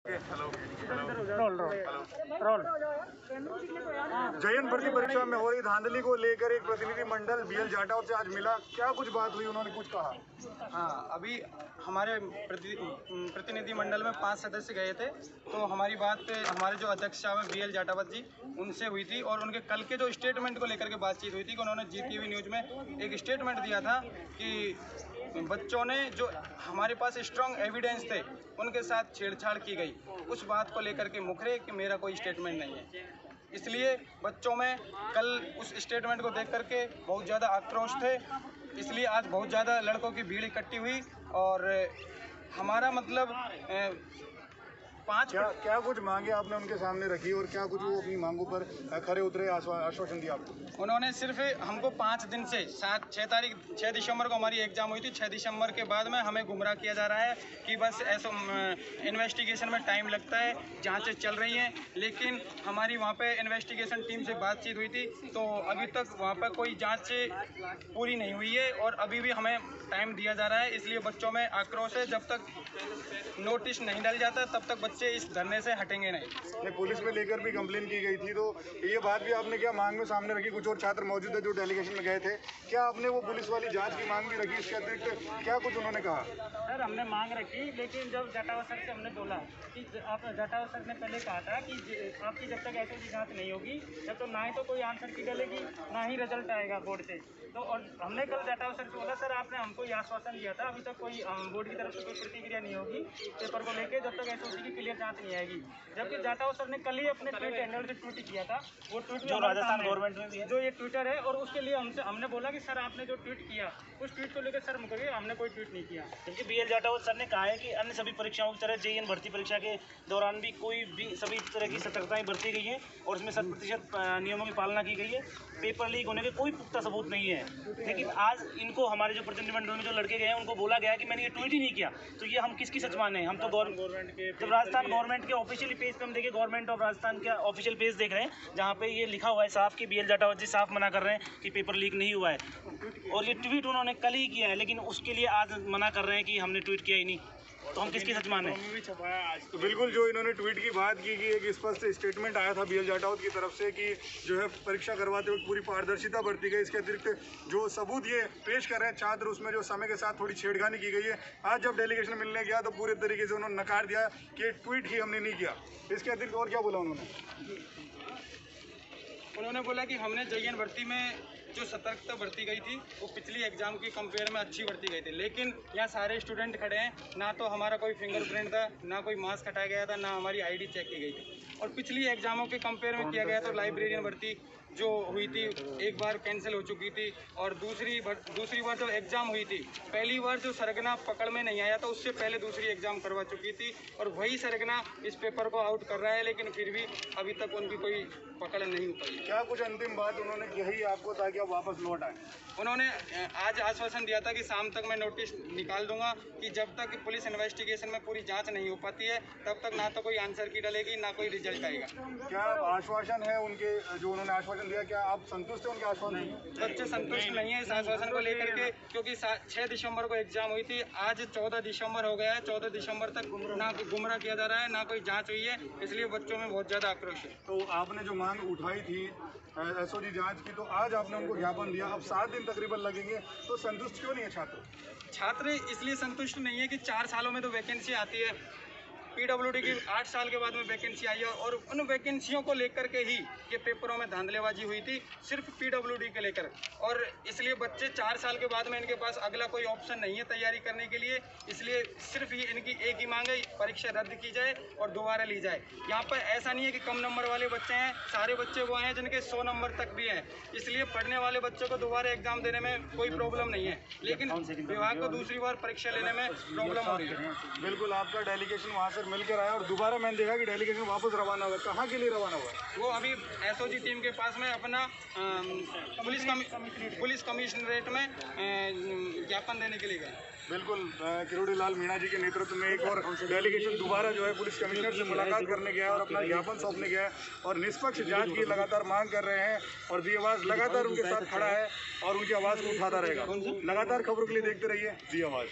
जयन भर्ती परीक्षा में हो रही धांधली को लेकर एक प्रतिनिधि मंडल बीएल जाटव से आज मिला। क्या कुछ बात हुई, उन्होंने कुछ कहा? हाँ, अभी हमारे प्रतिनिधि मंडल में 5 सदस्य गए थे, तो हमारी बात हमारे जो अध्यक्ष साहब हैं बीएल जाटावत जी, उनसे हुई थी और उनके कल के जो स्टेटमेंट को लेकर के बातचीत हुई थी कि उन्होंने जीटीवी न्यूज़ में एक स्टेटमेंट दिया था कि बच्चों ने जो हमारे पास स्ट्रॉन्ग एविडेंस थे उनके साथ छेड़छाड़ की गई। उस बात को लेकर के मुखरे कि मेरा कोई स्टेटमेंट नहीं है, इसलिए बच्चों में कल उस स्टेटमेंट को देख करके बहुत ज़्यादा आक्रोश थे। इसलिए आज बहुत ज़्यादा लड़कों की भीड़ इकट्ठी हुई और हमारा मतलब क्या कुछ मांगे आपने उनके सामने रखी और क्या कुछ वो अपनी मांगों पर खरे उतरे, आश्वासन दिया आपको? उन्होंने सिर्फ हमको 5 दिन से 6 दिसंबर को हमारी एग्ज़ाम हुई थी। 6 दिसंबर के बाद में हमें गुमराह किया जा रहा है कि बस ऐसा इन्वेस्टिगेशन में टाइम लगता है, जांचें चल रही हैं। लेकिन हमारी वहाँ पे इन्वेस्टिगेशन टीम से बातचीत हुई थी तो अभी तक वहाँ पर कोई जांच पूरी नहीं हुई है और अभी भी हमें टाइम दिया जा रहा है। इसलिए बच्चों में आक्रोश है, जब तक नोटिस नहीं डाल जाता तब तक बच्चे इस धरने से हटेंगे नहीं। पुलिस में लेकर भी कंप्लेन की गई थी, तो ये बात भी आपने क्या मांग में सामने रखी? कुछ और छात्र मौजूद है जो डेलीगेशन में गए थे, क्या आपने वो पुलिस वाली जांच की मांग भी रखी? इसके अतिरिक्त क्या कुछ उन्होंने कहा? सर, हमने मांग रखी, लेकिन जब जाटावत सर से हमने बोला कि आप जाटावत सर ने पहले कहा था कि आपकी जब तक ऐसी जांच नहीं होगी जब तो ना ही तो कोई आंसर की डलेगी ना ही रिजल्ट आएगा बोर्ड से। तो और हमने कल जाटावत सर से बोला सर आपने हमको ये आश्वासन दिया था, अभी तक कोई बोर्ड की तरफ से कोई प्रतिक्रिया नहीं होगी पेपर को लेकर जब तक एसओसी की क्लियर जांच नहीं आएगी। जबकि जाटावत सर ने कल ही अपने ट्वीट हैंडल से ट्वीट किया था, वो ट्वीट जो राजस्थान गवर्नमेंट में भी है, जो ये ट्विटर है, और उसके लिए हमने बोला कि सर आपने जो ट्वीट किया उस ट्वीट को लेकर सर मुकरिए, हमने कोई ट्वीट नहीं किया। क्योंकि बीएल जाटावत सर ने कहा है कि अन्य सभी परीक्षाओं की तरह जेईएन भर्ती परीक्षा के दौरान भी सभी तरह की सतर्कताएं बरती गई हैं और इसमें 100% नियमों की पालना की गई है। पेपर लीक होने के कोई पुख्ता सबूत नहीं है। लेकिन आज इनको हमारे जो प्रतिनिधिमंडल में जो लड़के गए हैं उनको बोला गया कि मैंने ये ट्वीट ही नहीं किया, तो ये हम किसकी सच माने? हम तो गवर्नमेंट के, जब राजस्थान गवर्नमेंट के ऑफिशियल पेज पे हम देखिए, गवर्नमेंट ऑफ राजस्थान का ऑफिशियल पेज देख रहे हैं जहाँ पे ये लिखा हुआ है साफ कि बीएल जाटावत जी साफ मना कर रहे हैं कि पेपर लीक नहीं हुआ है और ये ट्वीट उन्होंने कल ही किया है, लेकिन उसके लिए आज मना कर रहे हैं कि हमने ट्वीट किया ही नहीं, तो हम किसकी सच माने? तो बिल्कुल जो इन्होंने ट्वीट की बात की कि एक स्पष्ट स्टेटमेंट आया था बीएल जाटावत की तरफ से कि जो है परीक्षा करवाते वक्त पूरी पारदर्शिता बरती गई। इसके अतिरिक्त जो सबूत ये पेश कर रहे हैं छात्र, उसमें जो समय के साथ थोड़ी छेड़खानी की गई है। आज जब डेलीगेशन मिलने गया तो पूरे तरीके से उन्होंने नकार दिया कि ट्वीट ही हमने नहीं किया। इसके अतिरिक्त और क्या बोला उन्होंने बोला कि हमने जेईएन भर्ती में जो सतर्कता बरती गई थी वो पिछली एग्ज़ाम की कंपेयर में अच्छी बरती गई थी, लेकिन यहाँ सारे स्टूडेंट खड़े हैं, ना तो हमारा कोई फिंगरप्रिंट था, ना कोई मास्क हटाया गया था, ना हमारी आईडी चेक की गई थी। और पिछली एग्ज़ामों के कंपेयर में किया गया तो लाइब्रेरियन भर्ती जो हुई थी एक बार कैंसिल हो चुकी थी और दूसरी बार जो एग्ज़ाम हुई थी, पहली बार जो सरगना पकड़ में नहीं आया था उससे पहले दूसरी एग्ज़ाम करवा चुकी थी और वही सरगना इस पेपर को आउट कर रहा है, लेकिन फिर भी अभी तक उनकी कोई पकड़ नहीं हो पाई। क्या कुछ अंतिम बात उन्होंने कही आपको ताकि आप वापस लौट आए? उन्होंने आज आश्वासन दिया था कि शाम तक मैं नोटिस निकाल दूंगा कि जब तक पुलिस इन्वेस्टिगेशन में पूरी जांच नहीं हो पाती है तब तक ना तो कोई आंसर की डलेगी ना कोई रिजल्ट आएगा। क्या आश्वासन है उनके जो उन्होंने आश्वासन दिया, क्या आप संतुष्ट हैं उनके आश्वासन? बच्चे संतुष्ट नहीं है इस आश्वासन को लेकर के, क्योंकि 6 दिसंबर को एग्जाम हुई थी, आज 14 दिसंबर हो गया है। 14 दिसंबर तक ना गुमराह किया जा रहा है, ना कोई जाँच हुई है, इसलिए बच्चों में बहुत ज़्यादा आक्रोश है। तो आपने जो मांग उठाई थी एसओजी जांच की, तो आज आपने उनको ज्ञापन दिया, अब 7 दिन तकरीबन लगेंगे, तो संतुष्ट क्यों नहीं है छात्र? इसलिए संतुष्ट नहीं है कि 4 सालों में तो वैकेंसी आती है, पीडब्ल्यूडी की 8 साल के बाद में वैकेंसी आई है और उन वैकेंसियों को लेकर के ही ये पेपरों में धांधलेबाजी हुई थी, सिर्फ पीडब्ल्यूडी के लेकर। और इसलिए बच्चे 4 साल के बाद में इनके पास अगला कोई ऑप्शन नहीं है तैयारी करने के लिए, इसलिए सिर्फ ये इनकी एक ही मांग है, परीक्षा रद्द की जाए और दोबारा ली जाए। यहाँ पर ऐसा नहीं है कि कम नंबर वाले बच्चे हैं, सारे बच्चे वो हैं जिनके 100 नंबर तक भी हैं, इसलिए पढ़ने वाले बच्चों को दोबारा एग्जाम देने में कोई प्रॉब्लम नहीं है, लेकिन विभाग को दूसरी बार परीक्षा लेने में प्रॉब्लम हो रही है। बिल्कुल, आपका डेलीगेशन वहाँ से मिलकर आया और दोबारा मैंने देखा कि डेलीगेशन वापस रवाना हुआ। कहाँ के लिए रवाना हुआ? वो अभी एसओजी टीम के पास में अपना पुलिस कमिश्नरेट में ज्ञापन देने के लिए गए। बिल्कुल, किरोड़ी लाल मीणा जी के नेतृत्व में एक और डेलीगेशन दोबारा जो है पुलिस कमिश्नर से मुलाकात करने गया और अपना ज्ञापन सौंपने गया और निष्पक्ष जांच की लगातार मांग कर रहे हैं और दी आवाज़ लगातार उनके साथ खड़ा है और उनकी आवाज़ को उठाता रहेगा। लगातार खबरों के लिए देखते रहिए दी आवाज़।